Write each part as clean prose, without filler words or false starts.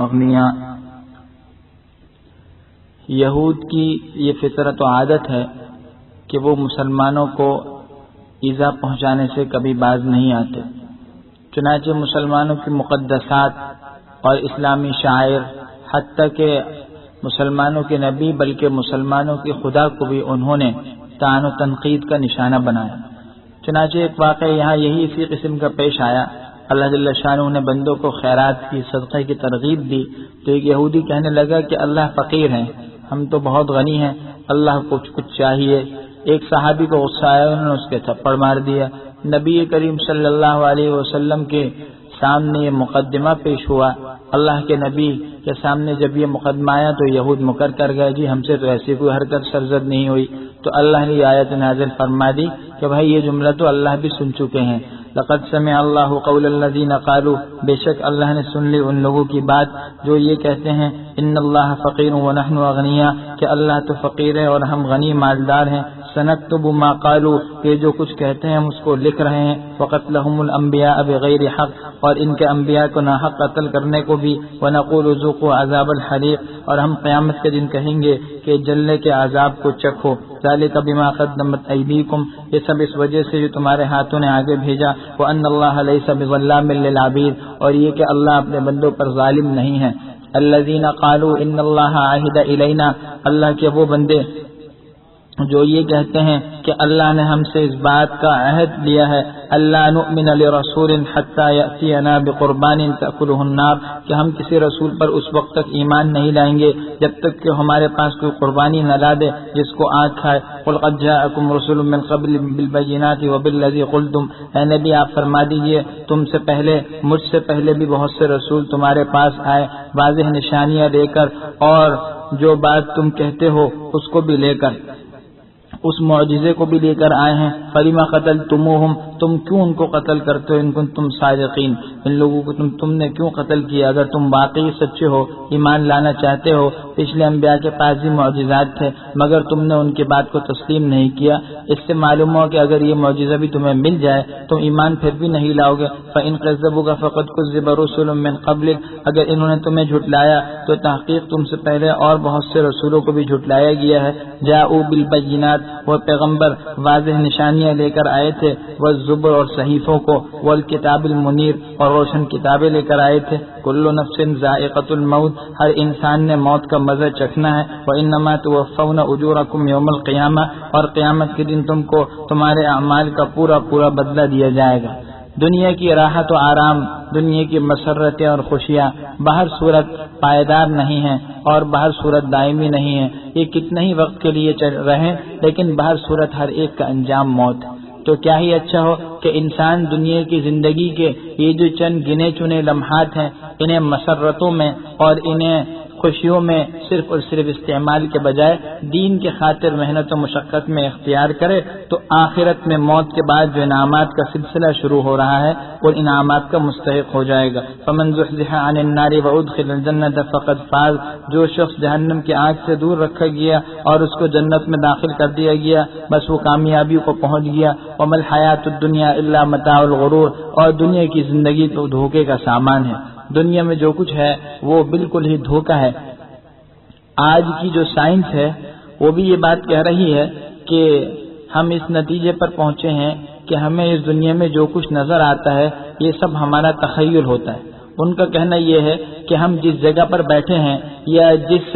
اغنیاء۔ یہود کی یہ فطرت و عادت ہے کہ وہ مسلمانوں کو ایذا پہنچانے سے کبھی باز نہیں آتے، چنانچہ مسلمانوں کی مقدسات اور اسلامی شاعر، حتیٰ کہ مسلمانوں کے نبی بلکہ مسلمانوں کے خدا کو بھی انہوں نے طعن و تنقید کا نشانہ بنایا۔ چنانچہ ایک واقعہ یہاں یہی اسی قسم کا پیش آیا۔ اللہ جل شانہ نے بندوں کو خیرات کی، صدقے کی ترغیب دی، تو ایک یہودی کہنے لگا کہ اللہ فقیر ہیں، ہم تو بہت غنی ہیں، اللہ کو کچھ چاہیے۔ ایک صحابی کو غصہ آیا، انہوں نے اس کے تھپڑ مار دیا۔ نبی کریم صلی اللہ علیہ وسلم کے سامنے یہ مقدمہ پیش ہوا۔ اللہ کے نبی کے سامنے جب یہ مقدمہ آیا تو یہود مکر کر گئے، جی ہم سے تو ایسی کوئی حرکت سرزد نہیں ہوئی۔ تو اللہ نے یہ آیت نازل فرما دی کہ بھائی یہ جملہ تو اللہ بھی سن چکے ہیں۔ لقد سمع اللہ قول الذین قالوا، بے شک اللہ نے سن لی ان لوگوں کی بات جو یہ کہتے ہیں ان اللہ فقیر ونحن اغنیاء، کہ اللہ تو فقیر ہے اور ہم غنی مالدار ہیں۔ سنکتب ما قالوا، کہ جو کچھ کہتے ہیں ہم اس کو لکھ رہے ہیں۔ وقتلهم الانبیاء بغیر حق، اور ان کے انبیاء کو ناحق قتل کرنے کو بھی۔ ونقول ذوقوا عذاب الحریق، اور ہم قیامت کے دن کہیں گے کہ جلنے کے عذاب کو چکھو۔ ذالک بما قدمت ایدیکم، یہ سب اس وجہ سے جو تمہارے ہاتھوں نے آگے بھیجا۔ وان اللہ لیس بظلام للعبید، اور یہ کہ اللہ اپنے بندوں پر ظالم نہیں ہے۔ الذین قالوا ان اللہ عہد الینا، اللہ کے وہ بندے جو یہ کہتے ہیں کہ اللہ نے ہم سے اس بات کا عہد لیا ہے، اللہ نؤمن لرسول حتی یأتینا بقربان تأکلہ النار، کہ ہم کسی رسول پر اس وقت تک ایمان نہیں لائیں گے جب تک کہ ہمارے پاس کوئی قربانی نہ لا دے جس کو آنکھ کھائے۔ قل قد جاءکم رسول من قبل بالبینات وبالذی قلتم، اے نبی آپ فرما دیجئے تم سے پہلے، مجھ سے پہلے بھی بہت سے رسول تمہارے پاس آئے واضح نشانیاں لے کر، اور جو بات تم کہتے ہو اس کو بھی لے کر، اس معجزے کو بھی لے کر آئے ہیں۔ فَلِمَ قَتَلْتُمُوهُمْ، تم کیوں ان کو قتل کرتے ہو؟ ان کنتم صادقین، ان لوگوں کو تم نے کیوں قتل کیا اگر تم واقعی سچے ہو، ایمان لانا چاہتے ہو؟ پچھلے انبیاء کے پاس بھی معجزات تھے مگر تم نے ان کی بات کو تسلیم نہیں کیا۔ اس سے معلوم ہو کہ اگر یہ معجزہ بھی تمہیں مل جائے تو ایمان پھر بھی نہیں لاؤ گے۔ فَإِنْ كَذَّبُوكَ فَقَدْ كُذِّبَ رُسُلٌ مِّن قَبْلِكَ، اگر انہوں نے تمہیں جھٹلایا تو تحقیق تم سے پہلے اور بہت سے رسولوں کو بھی جھٹلایا گیا ہے۔ جاءوا بالبینات، وہ پیغمبر واضح نشانیاں لے کر آئے تھے، والزبر اور صحیفوں کو، والکتاب المنیر اور روشن کتابیں لے کر آئے تھے۔ کل نفس ذائقۃ الموت، ہر انسان نے موت کا مزہ چکھنا ہے۔ وانما توفون اجورکم یوم القیامہ، اور قیامت کے دن تم کو تمہارے اعمال کا پورا پورا بدلہ دیا جائے گا۔ دنیا کی راحت و آرام، دنیا کی مسرتیں اور خوشیاں بہر صورت پائیدار نہیں ہیں اور بہر صورت دائمی نہیں ہیں۔ یہ کتنے ہی وقت کے لیے چل رہے لیکن بہر صورت ہر ایک کا انجام موت ہے۔ تو کیا ہی اچھا ہو کہ انسان دنیا کی زندگی کے یہ جو چند گنے چنے لمحات ہیں انہیں مسرتوں میں اور انہیں خوشیوں میں صرف اور صرف استعمال کے بجائے دین کے خاطر محنت و مشقت میں اختیار کرے، تو آخرت میں موت کے بعد جو انعامات کا سلسلہ شروع ہو رہا ہے اور انعامات کا مستحق ہو جائے گا۔ فمن زحزح عن النار وادخل الجنۃ فقد فاز، جو شخص جہنم کی آگ سے دور رکھا گیا اور اس کو جنت میں داخل کر دیا گیا بس وہ کامیابی کو پہنچ گیا۔ وما الحیات الدنیا الا متاع الغرور، اور دنیا کی زندگی تو دھوکے کا سامان ہے۔ دنیا میں جو کچھ ہے وہ بالکل ہی دھوکہ ہے۔ آج کی جو سائنس ہے وہ بھی یہ بات کہہ رہی ہے کہ ہم اس نتیجے پر پہنچے ہیں کہ ہمیں اس دنیا میں جو کچھ نظر آتا ہے یہ سب ہمارا تخیل ہوتا ہے۔ ان کا کہنا یہ ہے کہ ہم جس جگہ پر بیٹھے ہیں یا جس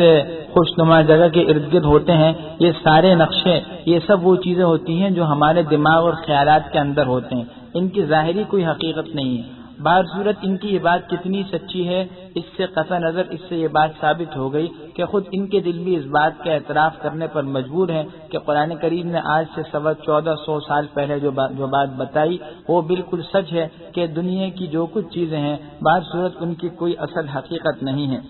خوشنما جگہ کے ارد گرد ہوتے ہیں یہ سارے نقشے، یہ سب وہ چیزیں ہوتی ہیں جو ہمارے دماغ اور خیالات کے اندر ہوتے ہیں، ان کی ظاہری کوئی حقیقت نہیں ہے۔ بہر صورت ان کی یہ بات کتنی سچی ہے اس سے قطع نظر اس سے یہ بات ثابت ہو گئی کہ خود ان کے دل بھی اس بات کا اعتراف کرنے پر مجبور ہیں کہ قرآن کریم نے آج سے 1400 سال پہلے جو بات بتائی وہ بالکل سچ ہے کہ دنیا کی جو کچھ چیزیں ہیں بہر صورت ان کی کوئی اصل حقیقت نہیں ہے۔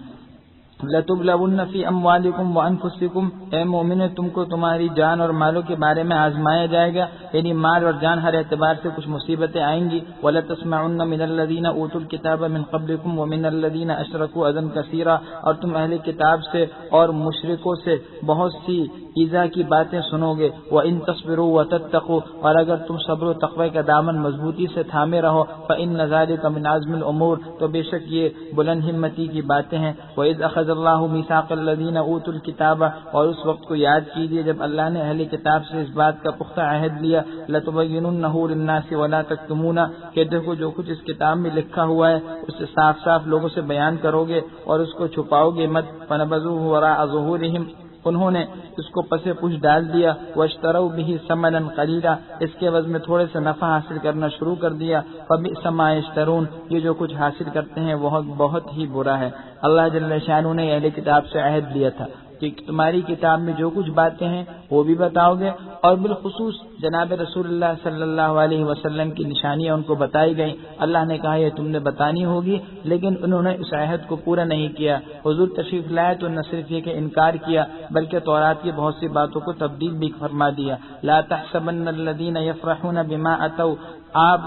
لَتُبْلَوُنَّ فِي أَمْوَالِكُمْ وَأَنفُسِكُمْ، اے مومن تم کو تمہاری جان اور مالوں کے بارے میں آزمایا جائے گا، یعنی مال اور جان ہر اعتبار سے کچھ مصیبتیں آئیں گی۔ وَلَتَسْمَعُنَّ مِنَ الَّذِينَ أُوتُوا الْكِتَابَ مِنْ قَبْلِكُمْ وَمِنَ الَّذِينَ أَشْرَكُوا أَذًى كَثِيرًا، اور تم اہل کتاب سے اور مشرکوں سے بہت سی ایذا کی باتیں سنو گے، وَإِن تَصْبِرُوا وَتَتَّقُوا، اور اگر تم صبر و تقوی کا دامن مضبوطی سے تھامے رہو، فَإِنَّ ذَلِكَ مِنْ عَزْمِ الْأُمُورِ، تو بے شک یہ بلند ہمتی کی باتیں ہیں۔ وَإِذْ أَخَذَ اللَّهُ مِيثَاقَ الَّذِينَ أُوتُوا الْكِتَابَ، اور اس وقت کو یاد کیجیے جب اللہ نے اہل کتاب سے اس بات کا پختہ عہد لیا، لَتُبَيِّنُنَّهُ لِلنَّاسِ وَلَا تَكْتُمُونَهُ، کہ دیکھو جو کچھ اس کتاب میں لکھا ہوا ہے اسے صاف صاف لوگوں سے بیان کرو گے اور اس کو چھپاؤ گے مت۔ فَنَبَذُوهُ وَرَاءَ ظُهُورِهِمْ، انہوں نے اس کو پس پوچھ ڈال دیا، وَاشْتَرَوْا بِهِ ثَمَنًا قَلِيلًا، اس کے عوض میں تھوڑے سے نفع حاصل کرنا شروع کر دیا۔ فَبِئْسَ مَا يَشْتَرُونَ، یہ جو کچھ حاصل کرتے ہیں وہ بہت ہی برا ہے۔ اللہ جل شانہ نے اہل کتاب سے عہد لیا تھا کہ تمہاری کتاب میں جو کچھ باتیں ہیں وہ بھی بتاؤ گے، اور بالخصوص جناب رسول اللہ صلی اللہ علیہ وسلم کی نشانیاں ان کو بتائی گئیں۔ اللہ نے کہا یہ تم نے بتانی ہوگی، لیکن انہوں نے اس عہد کو پورا نہیں کیا۔ حضور تشریف لائے تو نہ صرف یہ کہ انکار کیا بلکہ تورات کی بہت سی باتوں کو تبدیل بھی فرما دیا۔ لا تحسبن الذین یفرحون بما اتوا، آپ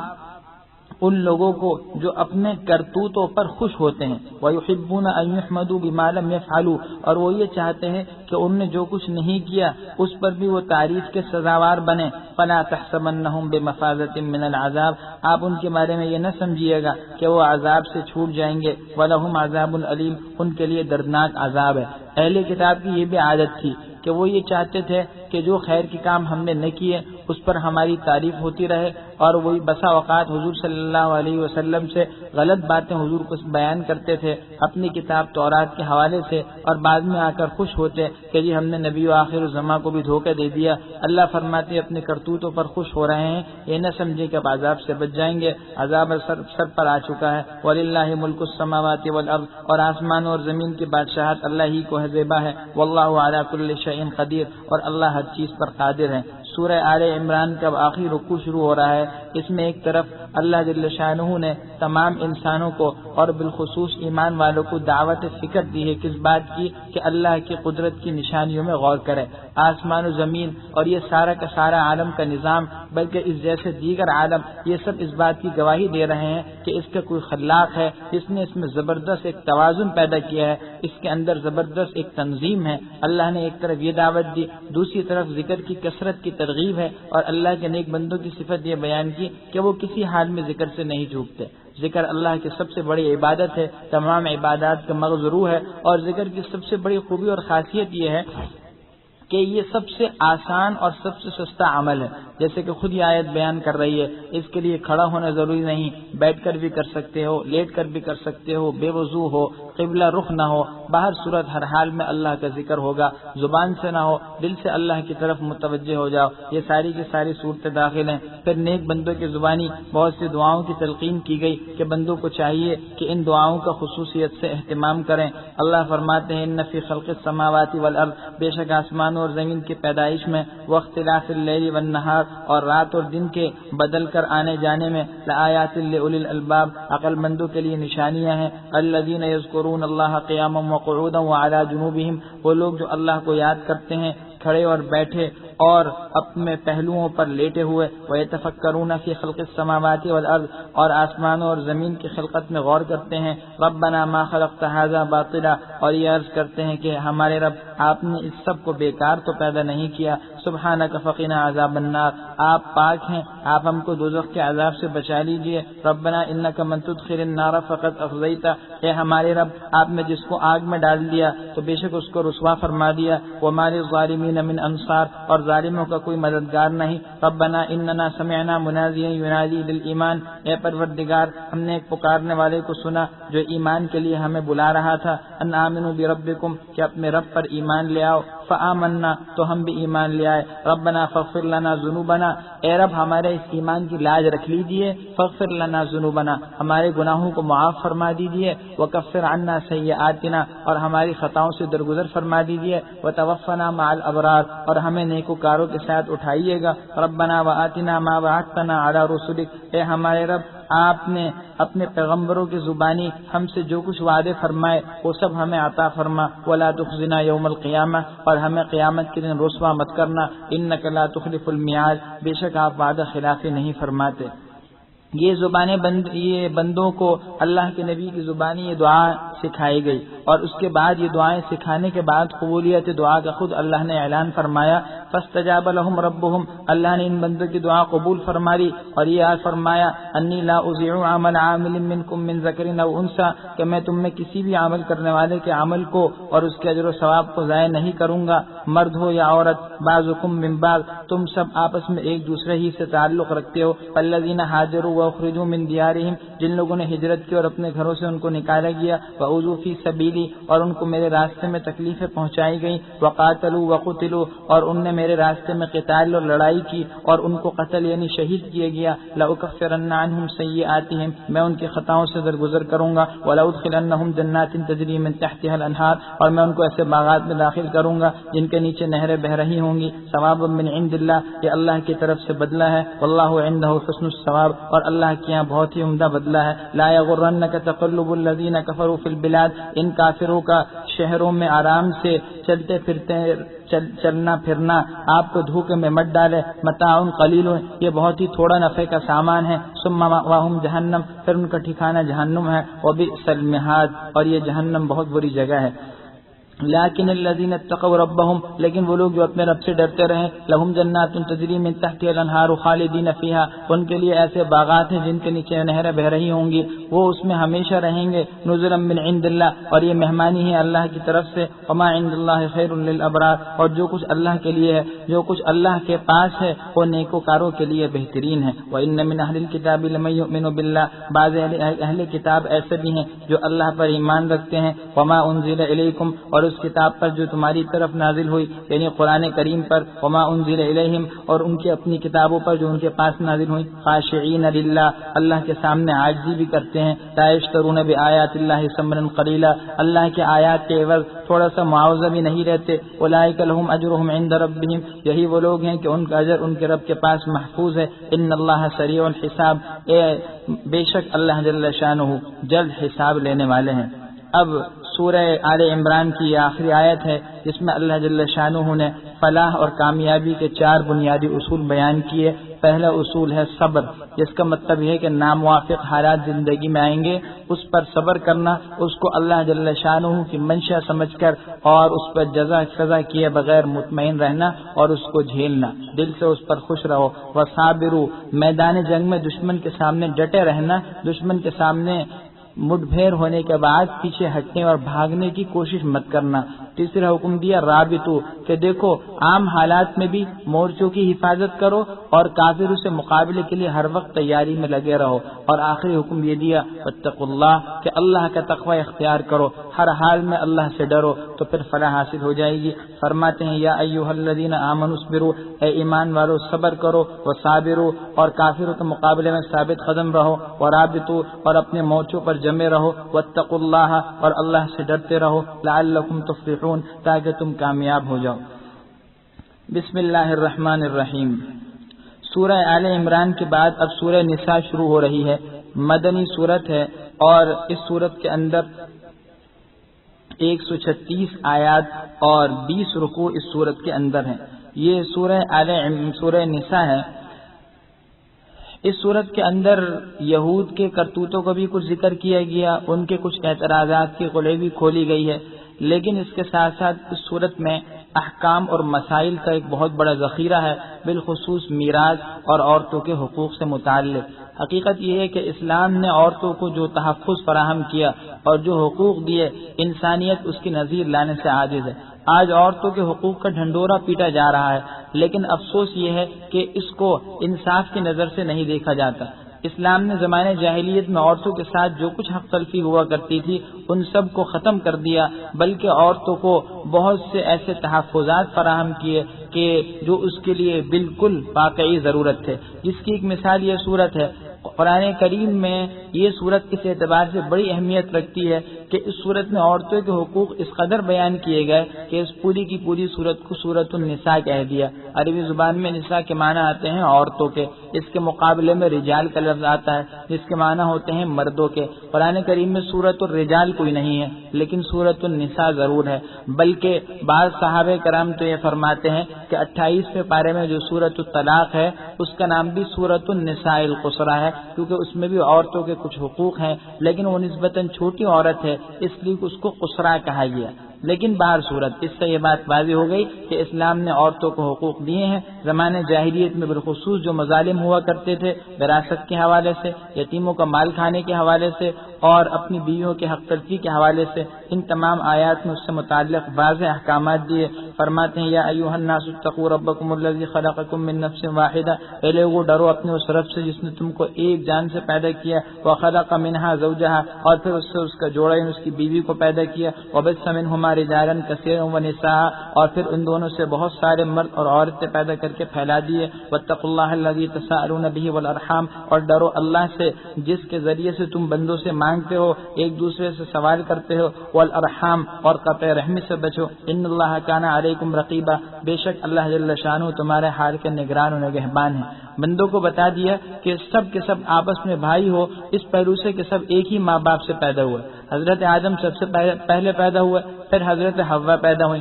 ان لوگوں کو جو اپنے کرتوتوں پر خوش ہوتے ہیں، وَيُحِبُّونَ أَن يُحْمَدُوا بِمَا لَمْ يَفْعَلُوا، اور وہ یہ چاہتے ہیں کہ انہوں نے جو کچھ نہیں کیا اس پر بھی وہ تعریف کے سزاوار بنے۔ فَلَا تَحْسَبَنَّهُمْ بِمَفَازَةٍ مِّنَ الْعَذَابِ، آپ ان کے بارے میں یہ نہ سمجھیے گا کہ وہ عذاب سے چھوٹ جائیں گے۔ وَلَهُمْ عَذَابٌ أَلِيمٌ، ان کے لیے دردناک عذاب ہے۔ اہل کتاب کی یہ بھی عادت تھی کہ وہ یہ چاہتے تھے کہ جو خیر کے کام ہم نے نہ کیے اس پر ہماری تعریف ہوتی رہے، اور وہی بسا اوقات حضور صلی اللہ علیہ وسلم سے غلط باتیں حضور کو بیان کرتے تھے اپنی کتاب تورات کے حوالے سے، اور بعد میں آ کر خوش ہوتے کہ جی ہم نے نبی و آخر الزماں کو بھی دھوکہ دے دیا۔ اللہ فرماتے اپنے کرتوتوں پر خوش ہو رہے ہیں، یہ نہ سمجھے کہ اب عذاب سے بچ جائیں گے، عذاب سر پر آ چکا ہے۔ وَلِلَّهِ مُلْكُ السَّمَاوَاتِ وَالْأَرْضِ، اور آسمان اور زمین کی بادشاہت اللہ ہی کو زیبا ہے۔ وَاللَّهُ عَلَى كُلِّ شَيْءٍ قدیر، اور اللہ ہر چیز پر قادر ہے۔ سورہ آل عمران کا آخری رکوع شروع ہو رہا ہے، اس میں ایک طرف اللہ جل شانہ نے تمام انسانوں کو اور بالخصوص ایمان والوں کو دعوت فکر دی ہے کس بات کی کہ اللہ کی قدرت کی نشانیوں میں غور کرے۔ آسمان و زمین اور یہ سارا کا سارا عالم کا نظام، بلکہ اس جیسے دیگر عالم، یہ سب اس بات کی گواہی دے رہے ہیں کہ اس کا کوئی خلاق ہے جس نے اس میں زبردست ایک توازن پیدا کیا ہے، اس کے اندر زبردست ایک تنظیم ہے۔ اللہ نے ایک طرف یہ دعوت دی، دوسری طرف ذکر کی کثرت کی ترغیب ہے، اور اللہ کے نیک بندوں کی صفت یہ بیان کی کہ وہ کسی حال میں ذکر سے نہیں چوکتے۔ ذکر اللہ کی سب سے بڑی عبادت ہے، تمام عبادات کا مغز روح ہے، اور ذکر کی سب سے بڑی خوبی اور خاصیت یہ ہے کہ یہ سب سے آسان اور سب سے سستا عمل ہے، جیسے کہ خود یہ آیت بیان کر رہی ہے۔ اس کے لیے کھڑا ہونا ضروری نہیں، بیٹھ کر بھی کر سکتے ہو، لیٹ کر بھی کر سکتے ہو، بے وضو ہو، قبلہ رخ نہ ہو، باہر صورت ہر حال میں اللہ کا ذکر ہوگا، زبان سے نہ ہو، دل سے اللہ کی طرف متوجہ ہو جاؤ، یہ ساری کی ساری صورتیں داخل ہیں۔ پھر نیک بندوں کی زبانی بہت سی دعاؤں کی تلقین کی گئی کہ بندوں کو چاہیے کہ ان دعاؤں کا خصوصیت سے اہتمام کریں۔ اللہ فرماتے ہیں ان فی خلق السماوات والارض، بے شک آسمان اور زمین کی پیدائش میں، واختلاف اللیل والنہار، اور رات اور دن کے بدل کر آنے جانے میں، لآیات لأولی الالباب، عقل مندوں کے لیے نشانیاں ہیں۔ الذین یذکرون اللہ قیاما وقعودا وعلی جنوبہم، وہ لوگ جو اللہ کو یاد کرتے ہیں کھڑے اور بیٹھے اور اپنے پہلوؤں پر لیٹے ہوئے، وَيَتَفَكَّرُونَ فِي خَلْقِ السَّمَاوَاتِ وَالْأَرْضِ، اور آسمانوں اور زمین کی خلقت میں غور کرتے ہیں۔ رَبَّنَا مَا خَلَقْتَ هَذَا بَاطِلًا، اور یہ عرض کرتے ہیں کہ ہمارے رب آپ نے اس سب کو بیکار تو پیدا نہیں کیا۔ سبحانک فقنا عذاب النار، آپ پاک ہیں، آپ ہم کو دوزخ کے عذاب سے بچا لیجئے۔ ربنا انک من تدخل النار فقد اخزیتہ، اے ہمارے رب آپ نے جس کو آگ میں ڈال دیا تو بے شک اس کو رسوا فرما دیا۔ وما للظالمین من انصار، اور ظالموں کا کوئی مددگار نہیں۔ ربنا اننا سمعنا منادیا ینادی للایمان، اے پروردگار ہم نے ایک پکارنے والے کو سنا جو ایمان کے لیے ہمیں بلا رہا تھا، ان آمنوا بربکم، کہ اپنے رب پر ایمان لے آؤ، فآمنا، تو ہم بھی ایمان لے آئے۔ ربنا فاغفر لنا ذنوبنا، اے رب ہمارے اس ایمان کی لاج رکھ لیجئے، فاغفر لنا ذنوبنا، ہمارے گناہوں کو معاف فرما دیجئے، وکفر عنا سیئاتنا، اور ہماری خطاؤں سے درگزر فرما دیجئے، وتوفنا مع الابرار، اور ہمیں نیکوکاروں کے ساتھ اٹھائیے گا۔ ربنا وآتنا ما وعدتنا علی رسلک، اے ہمارے رب آپ نے اپنے پیغمبروں کی زبانی ہم سے جو کچھ وعدے فرمائے وہ سب ہمیں عطا فرما، ولا تخزنا یوم القیامہ، اور ہمیں قیامت کے دن رسوا مت کرنا، انک لا تخلف المیعاد، بے شک آپ وعدہ خلافی نہیں فرماتے۔ یہ بندوں کو اللہ کے نبی کی زبانی یہ دعا سکھائی گئی، اور اس کے بعد یہ دعائیں سکھانے کے بعد قبولیت دعا کا خود اللہ نے اعلان فرمایا، فاستجاب لهم ربهم، اللہ نے ان بندوں کی دعا قبول فرما لی، اور یہ فرمایا انی لا اضيع عمل عامل منکم من ذکر او انثى، کہ میں تم میں کسی بھی عمل کرنے والے کے عمل کو اور اس کے اجر و ثواب کو ضائع نہیں کروں گا، مرد ہو یا عورت، بعضکم من بعض، تم سب آپس میں ایک دوسرے ہی سے تعلق رکھتے ہو، الذین هاجروا واخرجوا من دیارهم، جن لوگوں نے ہجرت کی اور اپنے گھروں سے ان کو نکالا گیا، واوذوا فی سبیلی، اور ان کو میرے راستے میں تکلیفیں پہنچائی گئیں، وقاتلوا وقتلوا، اور ان نے میرے راستے میں قتال اور لڑائی کی اور ان کو قتل یعنی شہید کیا گیا، لأکفرن عنہم سیئاتہم، میں ان کی خطاؤں سے درگزر کروں گا، ولأدخلنہم جنات تجری من تحتها الانہار، اور میں ان کو ایسے باغات میں داخل کروں گا جن کے نیچے نہریں بہ رہی ہوں گی، ثوابا من عند اللہ، یہ اللہ کی طرف سے بدلہ ہے، واللہ عنده حسن الثواب، اور اللہ کے یہاں بہت ہی عمدہ بدلہ ہے، لا یغرنک تقلب الذین کفروا فی البلاد، ان کافروں کا شہروں میں آرام سے چلتے پھرتے چلنا پھرنا آپ کو دھوکے میں مت ڈالے، متاع قلیل، یہ بہت ہی تھوڑا نفع کا سامان ہے، ثم مأواہم جہنم، پھر ان کا ٹھکانہ جہنم ہے، وبئس المہاد، اور یہ جہنم بہت بری جگہ ہے، لیکن الذین اتقوا ربهم، لیکن وہ لوگ جو اپنے رب سے ڈرتے رہیں، لہم جنات تجری من تحتها الانہار خالدین فیہا، ان کے لیے ایسے باغات ہیں جن کے نیچے نہریں بہ رہی ہوں گی، وہ اس میں ہمیشہ رہیں گے، نزلا من عند اللہ، اور یہ مہمانی ہے اللہ کی طرف سے، وما عند اللہ خیر للابرار، اور جو کچھ اللہ کے لیے ہے، جو کچھ اللہ کے پاس ہے وہ نیکوکاروں کے لیے بہترین ہے، وان من اہل الکتاب لمن یؤمن باللہ، بعض اہل کتاب ایسے بھی ہیں جو اللہ پر ایمان رکھتے ہیں، وما انزل الیکم، اور اس کتاب پر جو تمہاری طرف نازل ہوئی یعنی قرآن کریم پر، وما انزل الیہم، اور ان کی اپنی کتابوں پر جو ان کے پاس نازل ہوئی، خاشعین للہ، اللہ کے سامنے عاجزی بھی کرتے ہیں، لا یشترون بآیات اللہ ثمنا قلیلا، اللہ کے آیات کے عوض تھوڑا سا معاوضہ بھی نہیں لیتے، اولئک لہم اجرہم عند ربہم، یہی وہ لوگ ہیں کہ ان کا اجر ان کے رب کے پاس محفوظ ہے، ان اللہ سریع الحساب، بے شک اللہ جل شانہ جلد حساب لینے والے ہیں۔ اب سورہ آل عمران کی یہ آخری آیت ہے جس میں اللہ جل شانہ نے فلاح اور کامیابی کے 4 بنیادی اصول بیان کیے۔ پہلا اصول ہے صبر، جس کا مطلب یہ ہے کہ ناموافق حالات زندگی میں آئیں گے، اس پر صبر کرنا، اس کو اللہ جل شانہ کی منشا سمجھ کر اور اس پر جزا سزا کیے بغیر مطمئن رہنا اور اس کو جھیلنا، دل سے اس پر خوش رہو۔ وصابروا، میدان جنگ میں دشمن کے سامنے ڈٹے رہنا، دشمن کے سامنے مٹ بھیڑ ہونے کے بعد پیچھے ہٹنے اور بھاگنے کی کوشش مت کرنا۔ تیسرا حکم دیا رابطو، کہ دیکھو عام حالات میں بھی مورچوں کی حفاظت کرو اور کافروں سے مقابلے کے لیے ہر وقت تیاری میں لگے رہو۔ اور آخری حکم یہ دیا واتقوا اللہ، کہ اللہ کا تقوی اختیار کرو، ہر حال میں اللہ سے ڈرو تو پھر فلاح حاصل ہو جائے گی۔ فرماتے ہیں یا ایھا الذین آمنوا اصبروا، اے ایمان والو صبر کرو، وصابروا، اور کافروں کے مقابلے میں ثابت قدم رہو، ورابطوا، اور اپنے مورچوں پر جمے رہو، واتقوا اللہ، اور اللہ سے ڈرتے رہو، لعلکم تفلحون، تاکہ تم کامیاب ہو جاؤ۔ بسم اللہ الرحمن الرحیم۔ سورہ آل عمران کے بعد اب سورہ نساء شروع ہو رہی ہے، مدنی سورت ہے، اور اس سورت کے اندر 136 آیات اور 20 رکوع اس سورت کے اندر ہیں۔ یہ سورہ نساء ہے۔ اس صورت کے اندر یہود کے کرتوتوں کا بھی کچھ ذکر کیا گیا، ان کے کچھ اعتراضات کی قلعے بھی کھولی گئی ہے، لیکن اس کے ساتھ ساتھ اس صورت میں احکام اور مسائل کا ایک بہت بڑا ذخیرہ ہے، بالخصوص میراث اور عورتوں کے حقوق سے متعلق۔ حقیقت یہ ہے کہ اسلام نے عورتوں کو جو تحفظ فراہم کیا اور جو حقوق دیے، انسانیت اس کی نظیر لانے سے عاجز ہے۔ آج عورتوں کے حقوق کا ڈھنڈورا پیٹا جا رہا ہے، لیکن افسوس یہ ہے کہ اس کو انصاف کی نظر سے نہیں دیکھا جاتا۔ اسلام نے زمانے جاہلیت میں عورتوں کے ساتھ جو کچھ حق تلفی ہوا کرتی تھی ان سب کو ختم کر دیا، بلکہ عورتوں کو بہت سے ایسے تحفظات فراہم کیے کہ جو اس کے لیے بالکل واقعی ضرورت تھے، جس کی ایک مثال یہ صورت ہے۔ قرآن کریم میں یہ صورت اس اعتبار سے بڑی اہمیت رکھتی ہے کہ اس صورت میں عورتوں کے حقوق اس قدر بیان کیے گئے کہ اس پوری کی پوری صورت کو سورۃ النساء کہہ دیا۔ عربی زبان میں نساء کے معنی آتے ہیں عورتوں کے، اس کے مقابلے میں رجال کا لفظ آتا ہے جس کے معنی ہوتے ہیں مردوں کے۔ قرآن کریم میں سورۃ الرجال کوئی نہیں ہے لیکن سورۃ النساء ضرور ہے، بلکہ بعض صحابہ کرام تو یہ فرماتے ہیں کہ 28ویں پارے میں جو سورۃ الطلاق ہے اس کا نام بھی سورۃ النساء القصریٰ ہے، کیونکہ اس میں بھی عورتوں کے کچھ حقوق ہیں لیکن وہ نسبتاً چھوٹی عورت ہے اس لیے اس کو قصریٰ کہا گیا۔ لیکن باہر صورت اس سے یہ بات واضح ہو گئی کہ اسلام نے عورتوں کو حقوق دیے ہیں۔ زمانے جاہلیت میں بالخصوص جو مظالم ہوا کرتے تھے وراثت کے حوالے سے، یتیموں کا مال کھانے کے حوالے سے اور اپنی بیویوں کے حق تلفی کے حوالے سے، ان تمام آیات میں اس سے متعلق واضح احکامات دیے۔ فرماتے ہیں یا ایھا الناس اتقوا ربکم الذی خلقکم من نفس واحدہ، اے لوگو ڈرو اپنے اس رب سے جس نے تم کو ایک جان سے پیدا کیا، وخلق منها زوجها، اور پھر اس سے اس کا جوڑا یعنی اس کی بیوی کو پیدا کیا، وبث منهما رجالا كثيرا ونساء، اور پھر ان دونوں سے بہت سارے مرد اور عورتیں پیدا کر کے پھیلا دیے۔ واتقوا اللہ الذی تساءلون به والارحام، اور ڈرو اللہ سے جس کے ذریعے سے تم بندوں سے مانگتے ہو، ایک دوسرے سے سوال کرتے ہو، والارحام، اور قطع رحمی سے بچو، ان اللہ کان علیکم رقیبا، بے شک اللہ جل شانہ تمہارے حال کے نگران و نگہبان ہے۔ بندوں کو بتا دیا کہ سب کے سب آپس میں بھائی ہو، اس پہلو سے کہ سب ایک ہی ماں باپ سے پیدا ہوئے۔ حضرت آدم سب سے پہلے پیدا ہوئے، پھر حضرت حوا پیدا ہوئی،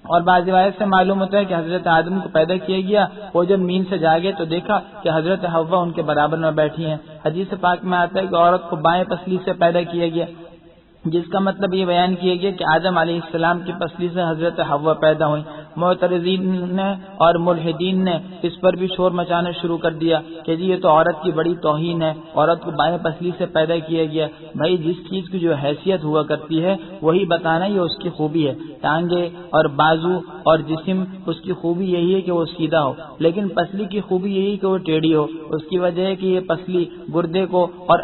اور بعض روایت سے معلوم ہوتا ہے کہ حضرت آدم کو پیدا کیا گیا، وہ جب نیند سے جاگے تو دیکھا کہ حضرت حوا ان کے برابر میں بیٹھی ہیں۔ حدیث پاک میں آتا ہے کہ عورت کو بائیں پسلی سے پیدا کیا گیا، جس کا مطلب یہ بیان کیا گیا کہ آدم علیہ السلام کی پسلی سے حضرت حوا پیدا ہوئی۔ معترضین نے اور ملحدین نے اس پر بھی شور مچانا شروع کر دیا کہ جی یہ تو عورت کی بڑی توہین ہے، عورت کو بائیں پسلی سے پیدا کیا گیا۔ بھائی جس چیز کی جو حیثیت ہوا کرتی ہے وہی بتانا یہ اس کی خوبی ہے۔ ٹانگیں اور بازو اور جسم اس کی خوبی یہی ہے کہ وہ سیدھا ہو، لیکن پسلی کی خوبی یہی کہ وہ ٹیڑھی ہو۔ اس کی وجہ ہے کہ یہ پسلی گردے کو اور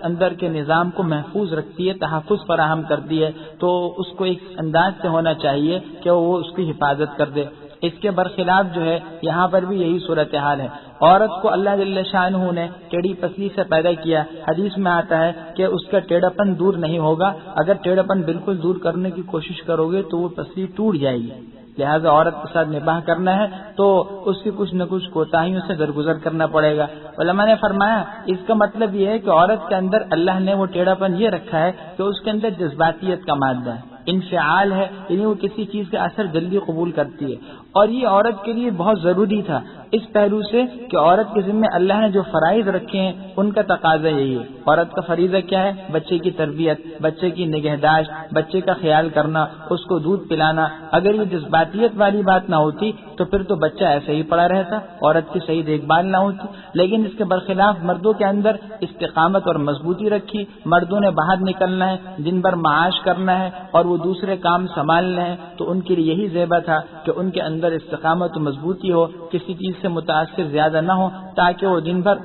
اندر کے نظام کو محفوظ رکھتی ہے، تحفظ فراہم کرتی ہے، تو اس کو ایک انداز سے ہونا چاہیے کہ وہ اس کی حفاظت کر دے۔ اس کے برخلاف جو ہے یہاں پر بھی یہی صورتحال ہے۔ عورت کو اللہ جل شانہ نے ٹیڑھی پسلی سے پیدا کیا۔ حدیث میں آتا ہے کہ اس کا ٹیڑھاپن دور نہیں ہوگا، اگر ٹیڑھاپن بالکل دور کرنے کی کوشش کرو گے تو وہ پسلی ٹوٹ جائے گی۔ لہذا عورت کے ساتھ نباہ کرنا ہے تو اس کی کچھ نہ کچھ کوتاہیوں سے درگزر کرنا پڑے گا۔ علماء نے فرمایا اس کا مطلب یہ ہے کہ عورت کے اندر اللہ نے وہ ٹیڑھاپن یہ رکھا ہے کہ اس کے اندر جذباتیت کا مادہ ہے، انفعال ہے، یعنی وہ کسی چیز کا اثر جلدی قبول کرتی ہے، اور یہ عورت کے لیے بہت ضروری تھا اس پہلو سے کہ عورت کے ذمہ اللہ نے جو فرائض رکھے ہیں ان کا تقاضا یہی ہے۔ عورت کا فریضہ کیا ہے؟ بچے کی تربیت، بچے کی نگہداشت، بچے کا خیال کرنا، اس کو دودھ پلانا۔ اگر یہ جذباتیت والی بات نہ ہوتی تو پھر تو بچہ ایسے ہی پڑا رہتا، عورت کی صحیح دیکھ بھال نہ ہوتی۔ لیکن اس کے برخلاف مردوں کے اندر استقامت اور مضبوطی رکھی۔ مردوں نے باہر نکلنا ہے، دن بھر معاش کرنا ہے اور وہ دوسرے کام سنبھالنے ہیں، تو ان کے لیے یہی زیبا تھا کہ ان کے اندر استقامت و مضبوطی ہو، کسی چیز سے متاثر زیادہ نہ ہو، تاکہ وہ دن بھر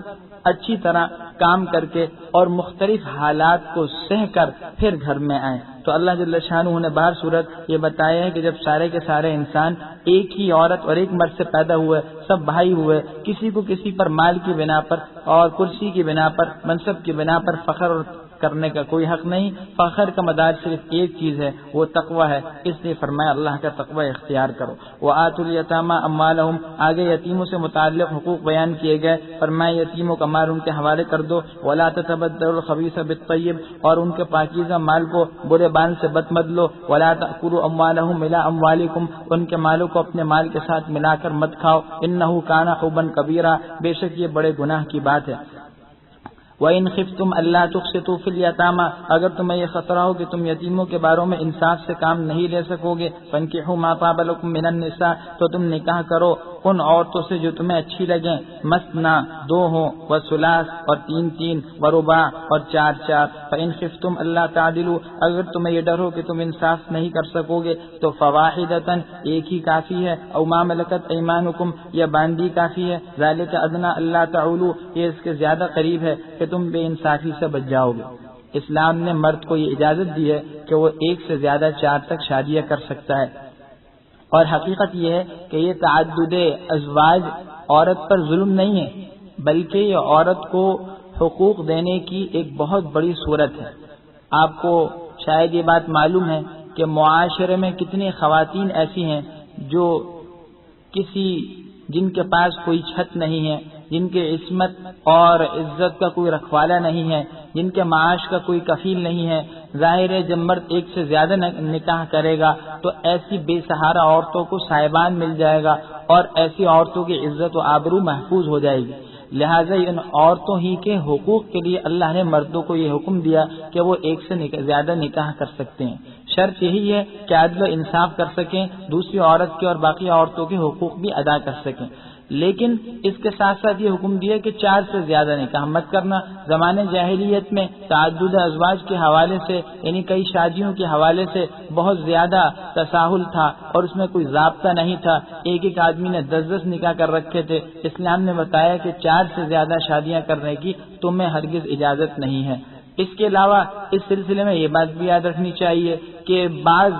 اچھی طرح کام کر کے اور مختلف حالات کو سہ کر پھر گھر میں آئیں۔ تو اللہ جل شانہ نے باہر صورت یہ بتایا ہے کہ جب سارے کے سارے انسان ایک ہی عورت اور ایک مرد سے پیدا ہوئے، سب بھائی ہوئے، کسی کو کسی پر مال کی بنا پر اور کرسی کی بنا پر، منصب کی بنا پر فخر کرنے کا کوئی حق نہیں۔ فخر کا مدار صرف ایک چیز ہے، وہ تقوی ہے، اس لیے فرمایا اللہ کا تقوی اختیار کرو۔ وآتوا الیتامی اموالہم، آگے یتیموں سے متعلق حقوق بیان کیے گئے، فرمایا یتیموں کا مال ان کے حوالے کر دو۔ ولا تتبدلوا الخبیث بالطیب، اور ان کے پاکیزہ مال کو برے بان سے بد مت لو۔ ولا تأکلوا اموالہم الی اموالکم، ان کے مالوں کو اپنے مال کے ساتھ ملا کر مت کھاؤ۔ انہ کان حبا کبیرا، بے شک یہ بڑے گناہ کی بات ہے۔ وَإِنْ خِفْتُمْ أَلَّا تُقْسِطُوا فِي الْيَتَامَى، اگر تمہیں یہ خطرہ ہو کہ تم یتیموں کے باروں میں انصاف سے کام نہیں لے سکو گے، فَانْكِحُوا مَا طَابَ لَكُم مِّنَ النِّسَاءِ، تو تم نکاح کرو ان عورتوں سے جو تمہیں اچھی لگیں، مثنى، دو ہوں، وثلاث، اور تین تین، ورباع، اور چار چار۔ فَإِنْ خِفْتُمْ أَلَّا تَعْدِلُوا، اگر تمہیں یہ ڈر ہو کہ تم انصاف نہیں کر سکو گے تو فواحدۃ، ایک ہی کافی ہے، او ما ملکت ایمانکم، یا باندی کافی ہے، ذالک ادنیٰ الا تعولوا، یہ اس کے زیادہ قریب ہے کہ تم بے انصافی سے بچ جاؤ گے۔ اسلام نے مرد کو یہ اجازت دی ہے کہ وہ ایک سے زیادہ چار تک شادیاں کر سکتا ہے، اور حقیقت یہ ہے کہ یہ تعدد ازواج عورت پر ظلم نہیں ہے، بلکہ یہ عورت کو حقوق دینے کی ایک بہت بڑی صورت ہے۔ آپ کو شاید یہ بات معلوم ہے کہ معاشرے میں کتنی خواتین ایسی ہیں جو کسی جن کے پاس کوئی چھت نہیں ہے، جن کے عصمت اور عزت کا کوئی رکھوالا نہیں ہے، جن کے معاش کا کوئی کفیل نہیں ہے، ظاہر ہے جب مرد ایک سے زیادہ نکاح کرے گا تو ایسی بے سہارا عورتوں کو سائبان مل جائے گا اور ایسی عورتوں کی عزت و آبرو محفوظ ہو جائے گی۔ لہٰذا ان عورتوں ہی کے حقوق کے لیے اللہ نے مردوں کو یہ حکم دیا کہ وہ ایک سے زیادہ نکاح کر سکتے ہیں۔ شرط یہی ہے کہ عدل و انصاف کر سکیں، دوسری عورت کے اور باقی عورتوں کے حقوق بھی ادا کر سکیں۔ لیکن اس کے ساتھ ساتھ یہ حکم دیا کہ 4 سے زیادہ نکاح مت کرنا۔ زمانے جاہلیت میں تعدد ازواج کے حوالے سے یعنی کئی شادیوں کے حوالے سے بہت زیادہ تساہل تھا اور اس میں کوئی ضابطہ نہیں تھا، ایک آدمی نے 10 نکاح کر رکھے تھے۔ اسلام نے بتایا کہ 4 سے زیادہ شادیاں کرنے کی تمہیں ہرگز اجازت نہیں ہے۔ اس کے علاوہ اس سلسلے میں یہ بات بھی یاد رکھنی چاہیے کہ بعض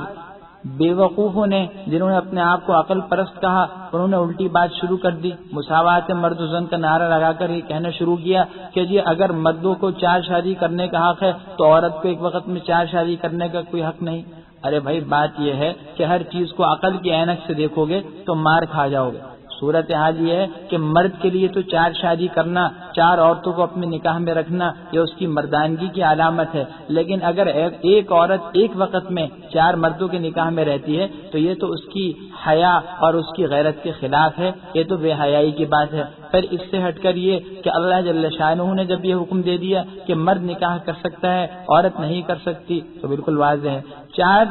بے وقوفوں نے جنہوں نے اپنے آپ کو عقل پرست کہا، انہوں نے الٹی بات شروع کر دی، مساوات مرد و زن کا نعرہ لگا کر یہ کہنا شروع کیا کہ جی اگر مردوں کو 4 شادی کرنے کا حق ہے تو عورت کو ایک وقت میں 4 شادی کرنے کا کوئی حق نہیں۔ ارے بھائی بات یہ ہے کہ ہر چیز کو عقل کی عینک سے دیکھو گے تو مار کھا جاؤ گے۔ صورتحال یہ ہے کہ مرد کے لیے تو 4 شادی کرنا، 4 عورتوں کو اپنے نکاح میں رکھنا یہ اس کی مردانگی کی علامت ہے، لیکن اگر ایک عورت ایک وقت میں 4 مردوں کے نکاح میں رہتی ہے تو یہ تو اس کی حیا اور اس کی غیرت کے خلاف ہے، یہ تو بے حیائی کی بات ہے۔ پھر اس سے ہٹ کر یہ کہ اللہ جل شانہ نے جب یہ حکم دے دیا کہ مرد نکاح کر سکتا ہے عورت نہیں کر سکتی تو بالکل واضح ہے 4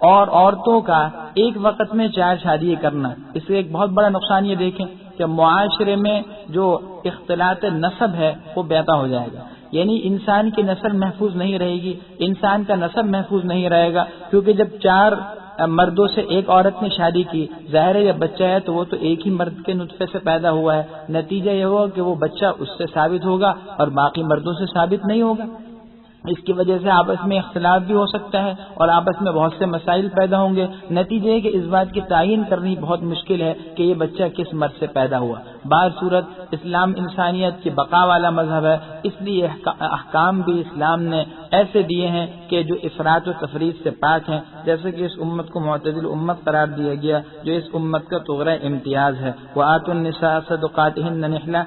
اور عورتوں کا ایک وقت میں 4 شادی کرنا، اس سے ایک بہت بڑا نقصان یہ دیکھیں کہ معاشرے میں جو اختلاط نسب ہے وہ پیدا ہو جائے گا، یعنی انسان کی نسل محفوظ نہیں رہے گی، انسان کا نسب محفوظ نہیں رہے گا، کیونکہ جب 4 مردوں سے ایک عورت نے شادی کی، ظاہر ہے جب بچہ ہے تو وہ تو ایک ہی مرد کے نطفے سے پیدا ہوا ہے، نتیجہ یہ ہوگا کہ وہ بچہ اس سے ثابت ہوگا اور باقی مردوں سے ثابت نہیں ہوگا۔ اس کی وجہ سے آپس میں اختلاف بھی ہو سکتا ہے اور آپس میں بہت سے مسائل پیدا ہوں گے۔ نتیجہ ہے کہ اس بات کی تعین کرنی بہت مشکل ہے کہ یہ بچہ کس مرد سے پیدا ہوا۔ بعض صورت اسلام انسانیت کی بقا والا مذہب ہے، اس لیے احکام بھی اسلام نے ایسے دیے ہیں کہ جو افراط و تفریط سے پاک ہیں، جیسے کہ اس امت کو معتدل امت قرار دیا گیا جو اس امت کا طغرا امتیاز ہے۔ وآتوا النساء صدقاتهن نحلہ،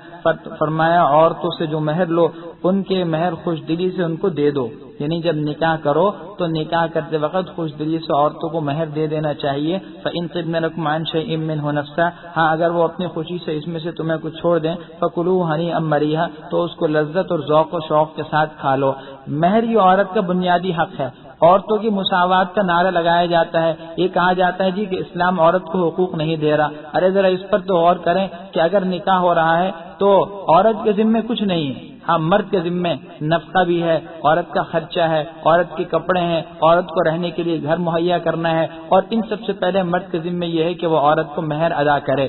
فرمایا عورتوں سے جو مہر لو ان کے مہر خوش دلی سے ان کو دے دو، یعنی جب نکاح کرو تو نکاح کرتے وقت خوش دلی سے عورتوں کو مہر دے دینا چاہیے۔ فإن طبن لكم عن شيء منه نفسا، ہاں اگر وہ اپنی خوشی سے اس میں سے تمہیں کچھ چھوڑ دیں، فكلوه هنيئا مريئا، تو اس کو لذت اور ذوق و شوق کے ساتھ کھا لو۔ مہر یہ عورت کا بنیادی حق ہے۔ عورتوں کی مساوات کا نعرہ لگایا جاتا ہے، یہ کہا جاتا ہے جی کہ اسلام عورت کو حقوق نہیں دے رہا۔ ارے ذرا اس پر تو غور کریں کہ اگر نکاح ہو رہا ہے تو عورت کے ذمے کچھ نہیں ہے، ہاں مرد کے ذمے نفقہ بھی ہے، عورت کا خرچہ ہے، عورت کے کپڑے ہیں، عورت کو رہنے کے لیے گھر مہیا کرنا ہے، اور ان سب سے پہلے مرد کے ذمے یہ ہے کہ وہ عورت کو مہر ادا کرے۔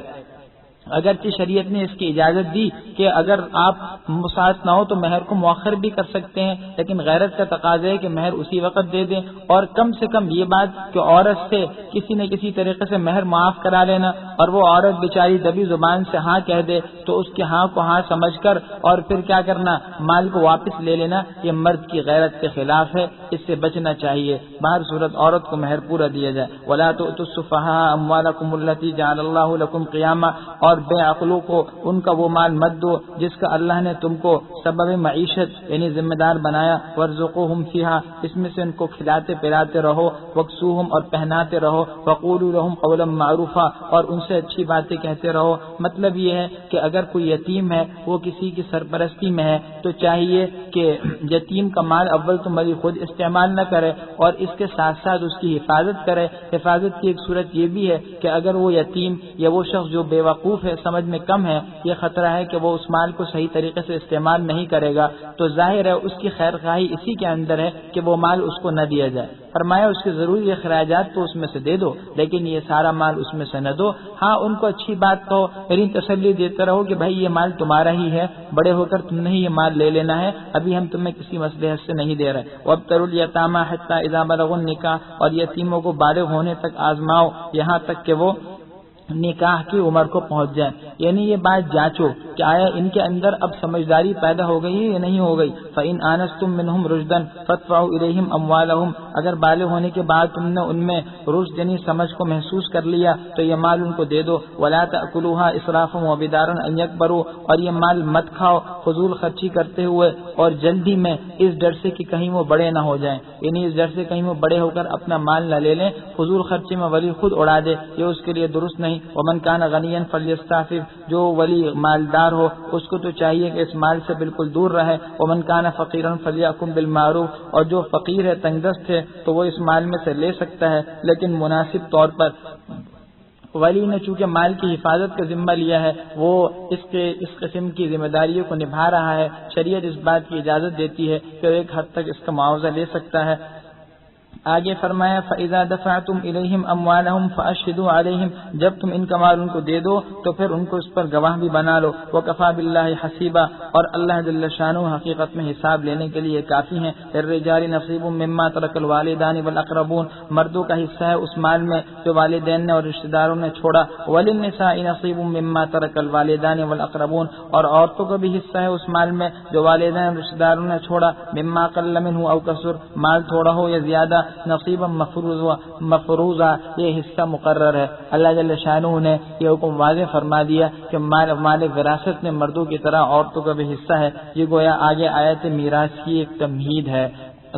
اگرچہ شریعت نے اس کی اجازت دی کہ اگر آپ مساعد نہ ہو تو مہر کو مؤخر بھی کر سکتے ہیں، لیکن غیرت کا تقاضا ہے کہ مہر اسی وقت دے دیں، اور کم سے کم یہ بات کہ عورت سے کسی نہ کسی طریقے سے مہر معاف کرا لینا، اور وہ عورت بیچاری دبی زبان سے ہاں کہہ دے تو اس کے ہاں کو ہاں سمجھ کر اور پھر کیا کرنا، مال کو واپس لے لینا، یہ مرد کی غیرت کے خلاف ہے، اس سے بچنا چاہیے۔ باہر صورت عورت کو مہر پورا دیا جائے۔ وَلَا تُؤْتُوا السُّفَهَاءَ أَمْوَالَكُمُ الَّتِي جَعَلَ اللَّهُ لَكُمْ قِيَامًا، اور بے عقلوں کو ان کا وہ مال مت دو جس کا اللہ نے تم کو سبب معیشت یعنی ذمہ دار بنایا۔ وارزقوہم فیہا، اس میں سے ان کو کھلاتے پلاتے رہو، وکسوہم اور پہناتے رہو، وقولوا لہم قولا معروفا، اور ان سے اچھی باتیں کہتے رہو۔ مطلب یہ ہے کہ اگر کوئی یتیم ہے وہ کسی کی سرپرستی میں ہے تو چاہیے کہ یتیم کا مال اول تو مری خود استعمال نہ کرے اور اس کے ساتھ ساتھ اس کی حفاظت کرے۔ حفاظت کی ایک صورت یہ بھی ہے کہ اگر وہ یتیم یا وہ شخص جو بے وقوف ہے، سمجھ میں کم ہے، یہ خطرہ ہے کہ وہ اس مال کو صحیح طریقے سے استعمال نہیں کرے گا، تو ظاہر ہے اس کی خیر خواہی اسی کے اندر ہے کہ وہ مال اس کو نہ دیا جائے۔ فرمایا اس کے ضروری اخراجات تو اس میں سے دے دو، لیکن یہ سارا مال اس میں سے نہ دو۔ ہاں ان کو اچھی بات کہو، یعنی تسلی دیتے رہو کہ بھائی یہ مال تمہارا ہی ہے، بڑے ہو کر تم نے ہی یہ مال لے لینا ہے، ابھی ہم تمہیں کسی مصلحت سے نہیں دے رہے۔ وابتلوا الیتامى حتى اذا بلغوا النکاح، اور یتیموں کو بالغ ہونے تک آزماؤ، یہاں تک کہ وہ نکاح کی عمر کو پہنچ جائیں۔ یعنی یہ بات جانچو کہ آیا ان کے اندر اب سمجھداری پیدا ہو گئی ہے یا نہیں ہو گئی. فَإِنْ آنَسْتُم مِّنْهُمْ رُشْدًا فَادْفَعُوا إِلَيْهِمْ أَمْوَالَهُمْ اگر بالغ ہونے کے بعد تم نے ان میں رشد یعنی سمجھ کو محسوس کر لیا تو یہ مال ان کو دے دو. وَلَا تَأْكُلُوهَا إِسْرَافًا وَبِدَارًا أَن يَكْبَرُوا اور یہ مال مت کھاؤ فضول خرچی کرتے ہوئے اور جلدی میں اس ڈر سے کہ کہیں وہ بڑے نہ ہو جائیں، یعنی اس ڈر سے کہیں وہ بڑے ہو کر اپنا مال نہ لے لیں. فضول خرچے میں ولی خود اڑا دے یہ اس کے لیے درست نہیں. وَمَنْ كَانَ غَنِيًّا فَلْيَسْتَعْفِفْ جو ولی مالدار ہو اس کو تو چاہیے کہ اس مال سے بالکل دور رہے. وَمَنْ كَانَ فَقِيرًا فَلْيَأْكُلْ بِالْمَعْرُوفِ اور جو فقیر ہے تنگ دست ہے تو وہ اس مال میں سے لے سکتا ہے لیکن مناسب طور پر. ولی نے چونکہ مال کی حفاظت کا ذمہ لیا ہے وہ اس قسم کی ذمہ داریوں کو نبھا رہا ہے. شریعت اس بات کی اجازت دیتی ہے کہ ایک حد تک اس کا معاوضہ لے سکتا ہے. آگے فرمایا فَإِذَا دَفَعْتُمْ إِلَيْهِمْ أَمْوَالَهُمْ فَأَشْهِدُوا عَلَيْهِمْ جب تم ان کا مال ان کو دے دو تو پھر ان کو اس پر گواہ بھی بنا لو. وَكَفَى بِاللَّهِ حَسِيبًا اور اللہ جل شانہ حقیقت میں حساب لینے کے لیے کافی ہیں. لِلرِّجَالِ نَصِيبٌ مِّمَّا تَرَكَ الْوَالِدَانِ وَالْأَقْرَبُونَ مردوں کا حصہ ہے اس مال میں جو والدین نے اور رشتہ داروں نے چھوڑا. وَلِلنِّسَاءِ نَصِيبٌ مِّمَّا تَرَكَ الْوَالِدَانِ وَالْأَقْرَبُونَ اور عورتوں کا بھی حصہ ہے اس مال میں جو والدین اور رشتہ داروں نے چھوڑا. مِّمَّا قَلَّ مِنْهُ أَوْ كَثُرَ مال تھوڑا ہو یا زیادہ. نصیبا مفروضہ یہ حصہ مقرر ہے. اللہ جل شانہ نے یہ حکم واضح فرما دیا کہ مال وراثت میں مردوں کی طرح عورتوں کا بھی حصہ ہے. یہ گویا آگے آیت میراث کی ایک تمہید ہے.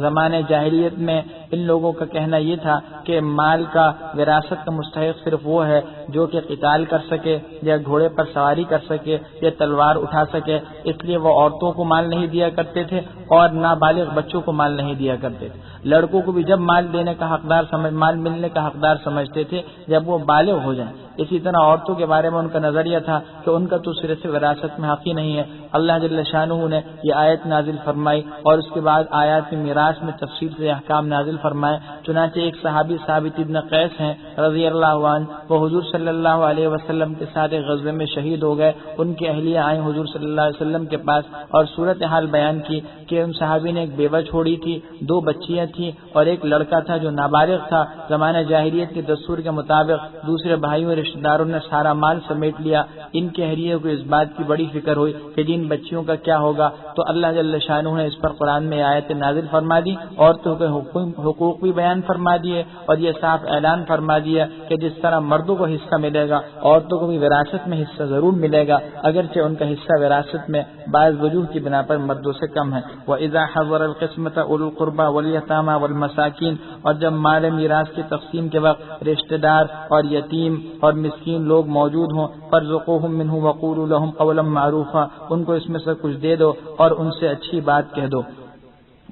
زمانے جاہلیت میں ان لوگوں کا کہنا یہ تھا کہ مال کا وراثت کا مستحق صرف وہ ہے جو کہ قتال کر سکے یا گھوڑے پر سواری کر سکے یا تلوار اٹھا سکے. اس لیے وہ عورتوں کو مال نہیں دیا کرتے تھے اور نابالغ بچوں کو مال نہیں دیا کرتے تھے. لڑکوں کو بھی جب مال ملنے کا حقدار سمجھتے تھے جب وہ بالغ ہو جائیں. اسی طرح عورتوں کے بارے میں ان کا نظریہ تھا کہ ان کا تو صرف وراثت میں حق ہی نہیں ہے. اللہ جل شانہ نے یہ آیت نازل فرمائی اور اس کے بعد آیات میراث میں تفصیل سے احکام نازل فرمائے. چنانچہ ایک صحابی ثابت ابن قیس ہیں رضی اللہ عنہ وہ حضور صلی اللہ علیہ وسلم کے ساتھ ایک غزوے میں شہید ہو گئے. ان کی اہلیہ آئیں حضور صلی اللہ علیہ وسلم کے پاس اور صورتحال بیان کی کہ ان صحابی نے ایک بیوہ چھوڑی تھی, 2 بچیاں تھیں اور ایک لڑکا تھا جو نابالغ تھا. زمانہ جاہلیت کے دستور کے مطابق دوسرے بھائیوں اور رشتہ داروں نے سارا مال سمیٹ لیا. ان کے اہلیہ کو اس بات کی بڑی فکر ہوئی کہ جن بچیوں کا کیا ہوگا, تو اللہ جل شانہ نے اس پر قرآن میں آیت نازل فرما دی. عورتوں کے حقوق بھی بیان فرما دیے اور یہ صاف اعلان فرما دیا کہ جس طرح مردوں کو حصہ ملے گا عورتوں کو بھی وراثت میں حصہ ضرور ملے گا, اگرچہ ان کا حصہ وراثت میں بعض وجوہ کی بنا پر مردوں سے کم ہے. وَإِذَا حَضَرَ الْقِسْمَةَ أُولُو الْقُرْبَى وَالْيَتَامَى وَالْمَسَاكِينَ اور جب مال میراث کی تقسیم کے وقت رشتہ دار اور یتیم اور مسکین لوگ موجود ہوں, فَارْزُقُوهُم مِّنْهُ وَقُولُوا لَهُمْ قَوْلًا مَّعْرُوفًا ان کو اس میں سے کچھ دے دو اور ان سے اچھی بات کہہ دو.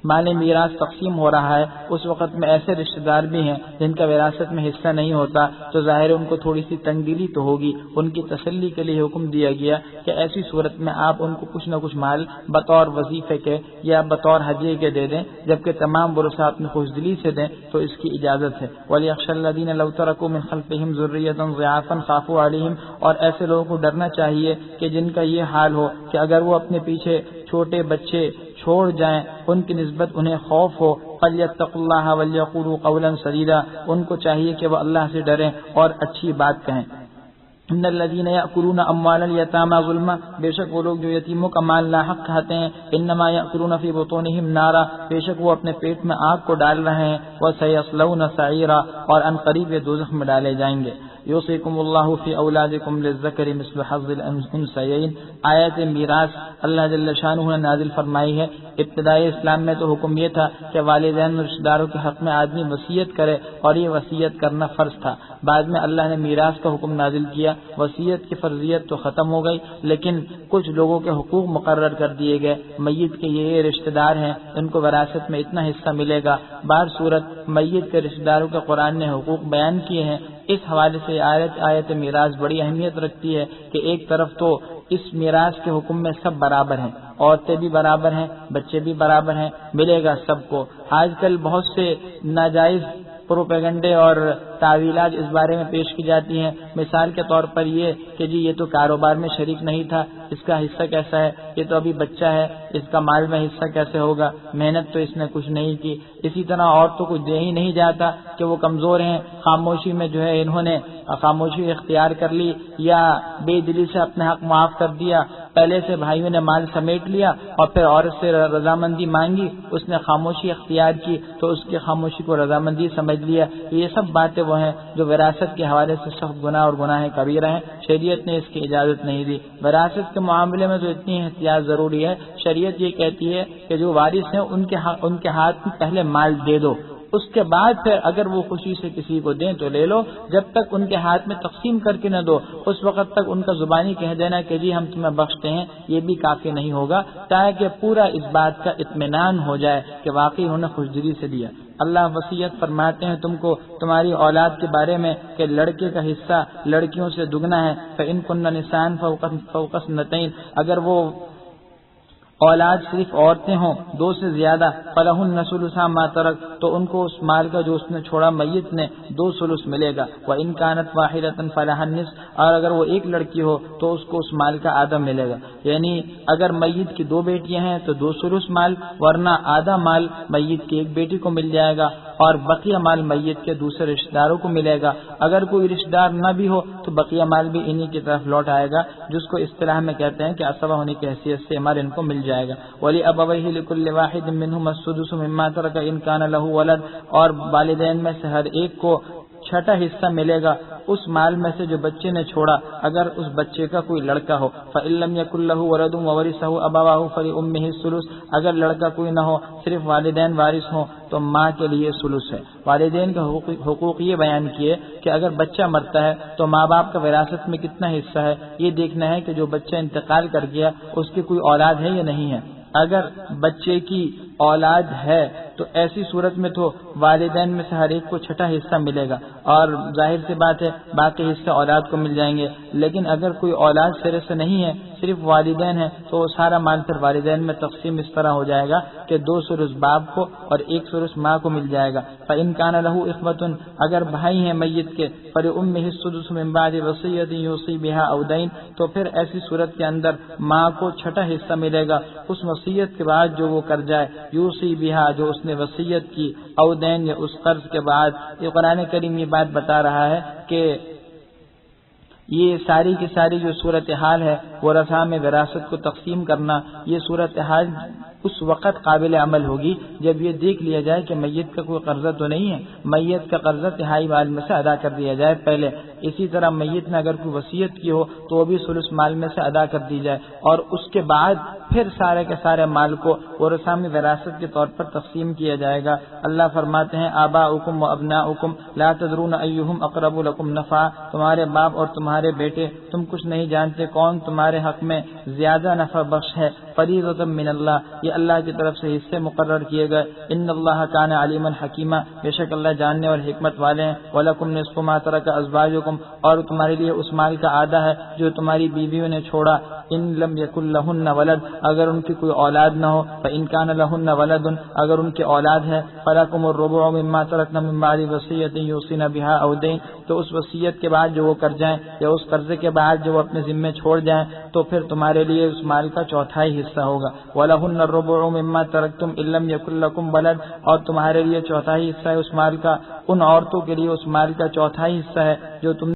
مال میراث تقسیم ہو رہا ہے اس وقت میں ایسے رشتہ دار بھی ہیں جن کا وراثت میں حصہ نہیں ہوتا, تو ظاہر ان کو تھوڑی سی تنگ دلی تو ہوگی. ان کی تسلی کے لیے حکم دیا گیا کہ ایسی صورت میں آپ ان کو کچھ نہ کچھ مال بطور وظیفے کے یا بطور ہدیے کے دے دیں, جبکہ تمام ورثاء اپنی خوش دلی سے دیں تو اس کی اجازت ہے. وَلْيَخْشَ الَّذِينَ لَوْ تَرَكُوا مِنْ خَلْفِهِمْ ذُرِّيَّةً ضِعَافًا خَافُوا عَلَيْهِمْ اور ایسے لوگوں کو ڈرنا چاہیے کہ جن کا یہ حال ہو کہ اگر وہ اپنے پیچھے چھوٹے بچے چھوڑ جائیں ان کی نسبت انہیں خوف ہو. فَلْيَتَّقُوا اللَّهَ وَلْيَقُولُوا قَوْلًا سَدِيدًا ان کو چاہیے کہ وہ اللہ سے ڈریں اور اچھی بات کہیں. ان الذين ياكلون اموال اليتامى ظلما بے شک وہ لوگ جو یتیموں کا مال لاحق کھاتے ہیں, انما ياكلون في بطونهم نارا بے شک وہ اپنے پیٹ میں آگ کو ڈال رہے ہیں. وسيصلون سعيرا اور ان قریب یہ دوزخ میں ڈالے جائیں گے. یوصیکم اللہ فی اولادکم للذکر مثل حظ الانثیین آیت میراث اللہ جل شانہ نے نازل فرمائی ہے. ابتدائی اسلام میں تو حکم یہ تھا کہ والدین اور رشتہ داروں کے حق میں آدمی وصیت کرے اور یہ وصیت کرنا فرض تھا. بعد میں اللہ نے میراث کا حکم نازل کیا. وصیت کی فرضیت تو ختم ہو گئی لیکن کچھ لوگوں کے حقوق مقرر کر دیے گئے. میت کے یہ رشتہ دار ہیں ان کو وراثت میں اتنا حصہ ملے گا. بعض صورت میت کے رشتہ داروں کے قرآن نے حقوق بیان کیے ہیں. اس حوالے سے آیت میراث بڑی اہمیت رکھتی ہے کہ ایک طرف تو اس میراث کے حکم میں سب برابر ہیں, عورتیں بھی برابر ہیں, بچے بھی برابر ہیں, ملے گا سب کو. آج کل بہت سے ناجائز پروپیگنڈے اور تعویلات اس بارے میں پیش کی جاتی ہیں. مثال کے طور پر یہ کہ جی یہ تو کاروبار میں شریک نہیں تھا، اس کا حصہ کیسا ہے، یہ تو ابھی بچہ ہے، اس کا مال میں حصہ کیسے ہوگا، محنت تو اس نے کچھ نہیں کی. اسی طرح عورتوں کو دے ہی نہیں جاتا کہ وہ کمزور ہیں، خاموشی میں جو ہے انہوں نے خاموشی اختیار کر لی یا بے دلی سے اپنے حق معاف کر دیا. پہلے سے بھائیوں نے مال سمیٹ لیا اور پھر عورت سے رضامندی مانگی، اس نے خاموشی اختیار کی تو اس کی خاموشی کو رضامندی سمجھ لیا. یہ سب باتیں وہ ہیں جو وراثت کے حوالے سے سخت گناہ اور گناہ کبیرہ ہیں. شریعت نے اس کی اجازت نہیں دی. وراثت کے معاملے میں تو اتنی احتیاط ضروری ہے. شریعت یہ کہتی ہے کہ جو وارث ہیں ان کے ہاتھ میں پہلے مال دے دو، اس کے بعد پھر اگر وہ خوشی سے کسی کو دیں تو لے لو. جب تک ان کے ہاتھ میں تقسیم کر کے نہ دو اس وقت تک ان کا زبانی کہہ دینا کہ جی ہم تمہیں بخشتے ہیں یہ بھی کافی نہیں ہوگا، تاکہ پورا اس بات کا اطمینان ہو جائے کہ واقعی انہوں نے خوشدلی سے دیا. اللہ وصیت فرماتے ہیں تم کو تمہاری اولاد کے بارے میں کہ لڑکے کا حصہ لڑکیوں سے دگنا ہے. فإن كن نساء فوق اثنتين، اگر وہ اولاد صرف عورتیں ہوں دو سے زیادہ، فلہن ثلث ما ترک، تو ان کو اس مال کا جو اس نے چھوڑا میت نے 2 ثلث ملے گا. وإن كانت واحدة فلها النصف، اور اگر وہ ایک لڑکی ہو تو اس کو اس مال کا آدھا ملے گا. یعنی اگر میت کی 2 بیٹیاں ہیں تو 2 ثلث مال، ورنہ آدھا مال میت کی ایک بیٹی کو مل جائے گا اور بقیہ مال میت کے دوسرے رشتہ داروں کو ملے گا. اگر کوئی رشتہ دار نہ بھی ہو تو بقیہ مال بھی انہی کی طرف لوٹ آئے گا، جس کو اصطلاح میں کہتے ہیں کہ عصبہ ہونے کی حیثیت سے مال ان کو مل جائے گا. وَلِأَبَوَيْهِ لِكُلِّ وَاحِدٍ مِّنْهُمَا السُّدُسُ مِمَّا تَرَكَ إِن كَانَ لَهُ وَلَدٌ، اور والدین میں سے ہر ایک کو چھٹا حصہ ملے گا اس مال میں سے جو بچے نے چھوڑا اگر اس بچے کا کوئی لڑکا ہو. فَإِن لَّمْ يَكُن لَّهُ وَلَدٌ وَوَرِثَهُ أَبَوَاهُ فَلِأُمِّهِ الثُّلُثُ، اگر لڑکا کوئی نہ ہو صرف والدین وارث ہوں تو ماں کے لیے ثلث ہے. والدین کے حقوق یہ بیان کیے کہ اگر بچہ مرتا ہے تو ماں باپ کا وراثت میں کتنا حصہ ہے یہ دیکھنا ہے کہ جو بچہ انتقال کر گیا اس کی کوئی اولاد ہے یا نہیں ہے. اگر بچے کی اولاد ہے تو ایسی صورت میں تو والدین میں سے ہر ایک کو چھٹا حصہ ملے گا اور ظاہر سی بات ہے باقی حصے اولاد کو مل جائیں گے. لیکن اگر کوئی اولاد سرے سے نہیں ہے صرف والدین ہیں تو وہ سارا مال پھر والدین میں تقسیم اس طرح ہو جائے گا کہ 2 ثلث باپ کو اور 1 ثلث ماں کو مل جائے گا. فإن كان له إخوة، اگر بھائی ہیں میت کے، فلأمه السدس من بعد وصية يوصي بها أو دين، تو پھر ایسی صورت کے اندر ماں کو چھٹا حصہ ملے گا اس وصیت کے بعد جو وہ کر جائے، یوصی بها جو اس نے وصیت کی، او دین یا اس قرض کے بعد. یہ قرآن کریم یہ بات بتا رہا ہے کہ یہ ساری کی ساری جو صورتحال ہے ورثہ میں وراثت کو تقسیم کرنا، یہ صورتحال اس وقت قابل عمل ہوگی جب یہ دیکھ لیا جائے کہ میت کا کوئی قرضہ تو نہیں ہے، میت کا قرضہ تہائی مال میں سے ادا کر دیا جائے پہلے. اسی طرح میت نے اگر کوئی وصیت کی ہو تو وہ بھی ثلث مال میں سے ادا کر دی جائے اور اس کے بعد پھر سارے کے سارے مال کو ورثہ میں وراثت کے طور پر تقسیم کیا جائے گا. اللہ فرماتے ہیں آباؤکم و ابناؤکم لا تدرون ایہم اقرب لکم نفعا، تمہارے باپ اور تمہارے بیٹے تم کچھ نہیں جانتے کون تمہارے حق میں زیادہ نفع بخش ہے. فریضۃ من اللہ، یہ اللہ کی طرف سے حصے مقرر کیے گئے. ان اللہ کان علیما حکیما، بے شک اللہ جاننے اور حکمت والے ہیں. ولکم نصف ما ترک ازواجکم، اور تمہارے لیے اس مال کا آدھا ہے جو تمہاری بیویوں نے چھوڑا. ان لم یکن لہن ولد، اگر ان کی کوئی اولاد نہ ہو. فإن کان لہن ولد، اگر ان کی اولاد ہے. فلکم الربع مما ترکن من بعد وصیۃ یوصین بها او دین، تو اس وصیت کے بعد جو وہ کر جائیں یا اس قرضے کے بعد جو وہ اپنے ذمے چھوڑ جائیں تو پھر تمہارے لیے اس مال کا چوتھائی حصہ ہوگا. وَلَهُنَّ الرُّبُعُ مِمَّا تَرَكْتُمْ إِن لَّمْ يَكُن لَّكُمْ وَلَدٌ، اور تمہارے لیے چوتھائی حصہ ہے اس مال کا، ان عورتوں کے لیے اس مال کا چوتھائی حصہ ہے جو تم